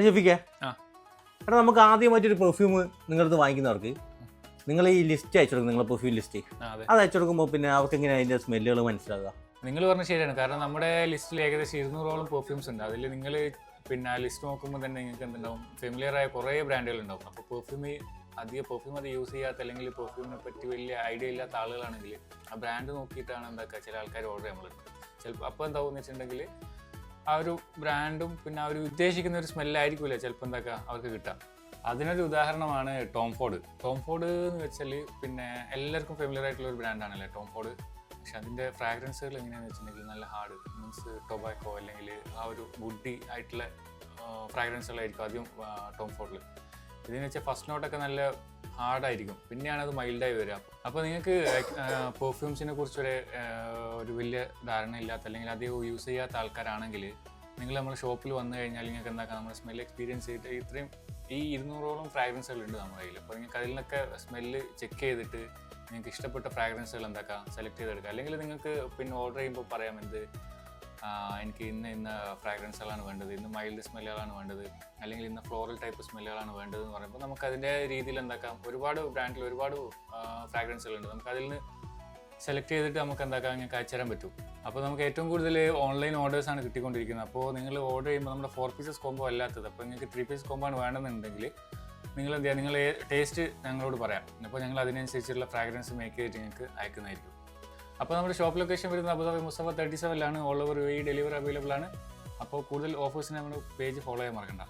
ഷെഫിക്ക എടാ നമുക്ക് ആദ്യമായിട്ടൊരു പെർഫ്യൂം നിങ്ങളടുത്ത് വാങ്ങിക്കുന്നവർക്ക് നിങ്ങൾ ഈ ലിസ്റ്റ് അയച്ചു കൊടുക്കും, നിങ്ങളെ പെർഫ്യൂം ലിസ്റ്റ് അത് അയച്ചു കൊടുക്കുമ്പോൾ പിന്നെ അവർക്ക് എങ്ങനെ അതിൻ്റെ സ്മെല്ലുകൾ മനസ്സിലാകുക? നിങ്ങൾ പറഞ്ഞ ശരിയാണ്. കാരണം നമ്മുടെ ലിസ്റ്റിൽ ഏകദേശം 200ഓളം പെർഫ്യൂംസ് ഉണ്ട്. അതിൽ നിങ്ങൾ പിന്നെ ലിസ്റ്റ് നോക്കുമ്പോൾ തന്നെ നിങ്ങൾക്ക് എന്തുണ്ടാവും, ഫെമിലിയർ ആയ കുറേ ബ്രാൻഡുകൾ ഉണ്ടാവും. അപ്പോൾ പെർഫ്യൂം അത് യൂസ് ചെയ്യാത്ത അല്ലെങ്കിൽ പെർഫ്യൂമിനെ പറ്റി വലിയ ഐഡിയ ഇല്ലാത്ത ആളുകളാണെങ്കിൽ ആ ബ്രാൻഡ് നോക്കിയിട്ടാണ് എന്താക്കുക ചില ആൾക്കാർ ഓർഡർ ചെയ്യുന്നത്. ചിലപ്പോൾ അപ്പോൾ എന്താവുമെന്ന് വെച്ചിട്ടുണ്ടെങ്കിൽ ആ ഒരു ബ്രാൻഡും പിന്നെ അവർ ഉദ്ദേശിക്കുന്ന ഒരു സ്മെല്ലായിരിക്കില്ല ചിലപ്പോൾ എന്താക്കുക അവർക്ക് കിട്ടുക. അതിനൊരു ഉദാഹരണമാണ് ടോം ഫോർഡ്. ടോം ഫോർഡ് എന്ന് വെച്ചാൽ പിന്നെ എല്ലാവർക്കും ഫെമിലിയർ ആയിട്ടുള്ള ഒരു ബ്രാൻഡാണല്ലേ ടോം ഫോർഡ്. പക്ഷെ അതിൻ്റെ ഫ്രാഗ്രൻസുകൾ എങ്ങനെയാണെന്ന് വെച്ചിട്ടുണ്ടെങ്കിൽ നല്ല ഹാർഡ് മീൻസ് ടൊബാക്കോ അല്ലെങ്കിൽ ആ ഒരു വുഡി ആയിട്ടുള്ള ഫ്രാഗ്രൻസുകളായിരിക്കും ആദ്യം ടോം ഫോർഡിൽ. ഇതെന്ന് വെച്ചാൽ ഫസ്റ്റ് നോട്ടൊക്കെ നല്ല ഹാർഡായിരിക്കും, പിന്നെയാണ് അത് മൈൽഡായി വരിക. അപ്പോൾ നിങ്ങൾക്ക് പെർഫ്യൂംസിനെ കുറിച്ചൊരു വലിയ ധാരണ ഇല്ലാത്ത അല്ലെങ്കിൽ അധികം യൂസ് ചെയ്യാത്ത ആൾക്കാരാണെങ്കിൽ നിങ്ങൾ നമ്മുടെ ഷോപ്പിൽ വന്നു കഴിഞ്ഞാൽ നിങ്ങൾക്ക് എന്താക്കാം, നമ്മുടെ സ്മെൽ എക്സ്പീരിയൻസ് ചെയ്തിട്ട് ഇത്രയും ഈ 200ഓളം ഫ്രാഗ്രൻസുകളുണ്ട് നമ്മുടെ കയ്യിൽ. അപ്പോൾ നിങ്ങൾക്ക് അതിൽ നിന്നൊക്കെ സ്മെല്ല് ചെക്ക് ചെയ്തിട്ട് നിങ്ങൾക്ക് ഇഷ്ടപ്പെട്ട ഫ്രാഗ്രൻസുകൾ എന്താക്കാം സെലക്ട് ചെയ്തെടുക്കുക. അല്ലെങ്കിൽ നിങ്ങൾക്ക് പിന്നെ ഓർഡർ ചെയ്യുമ്പോൾ പറയാം എനിക്ക് ഇന്ന ഫ്രാഗ്രൻസുകളാണ് വേണ്ടത്, ഇന്ന് മൈൽഡ് സ്മെല്ലുകളാണ് വേണ്ടത്, അല്ലെങ്കിൽ ഇന്ന ഫ്ലോറൽ ടൈപ്പ് സ്മെല്ലുകളാണ് വേണ്ടത് എന്ന് പറയുമ്പോൾ നമുക്ക് അതിൻ്റെ രീതിയിൽ എന്താക്കാം ഒരുപാട് ബ്രാൻഡിൽ ഒരുപാട് ഫ്രാഗ്രൻസുകളുണ്ട്. നമുക്ക് അതിൽ നിന്ന് സെലക്ട് ചെയ്തിട്ട് നമുക്ക് എന്താക്കാം നിങ്ങൾക്ക് അയച്ചു തരാൻ പറ്റും. അപ്പോൾ നമുക്ക് ഏറ്റവും കൂടുതൽ ഓൺലൈൻ ഓർഡേഴ്സാണ് കിട്ടിക്കൊണ്ടിരിക്കുന്നത്. അപ്പോൾ നിങ്ങൾ ഓർഡർ ചെയ്യുമ്പോൾ നമ്മുടെ 4 പീസസ് കോംബോ അല്ലാത്തത്, അപ്പോൾ നിങ്ങൾക്ക് 3 പീസ് കോംബോ ആണ് വേണമെന്നുണ്ടെങ്കിൽ നിങ്ങൾ എന്ത് ചെയ്യുക, നിങ്ങൾ ടേസ്റ്റ് ഞങ്ങളോട് പറയാം. അപ്പോൾ ഞങ്ങൾ അതിനനുസരിച്ചുള്ള ഫ്രാഗ്രൻസ് മേക്ക് ചെയ്തിട്ട് നിങ്ങൾക്ക് അയക്കുന്നതായിരിക്കും. അപ്പോൾ നമ്മുടെ ഷോപ്പ് ലൊക്കേഷൻ വരുന്നത് Abu Dhabi Mustafa 37 all over UAE delivery available ആണ്. അപ്പോൾ കൂടുതൽ ഓഫേഴ്സിന് നമ്മുടെ പേജ് ഫോളോ ചെയ്യാൻ മറക്കണ്ട.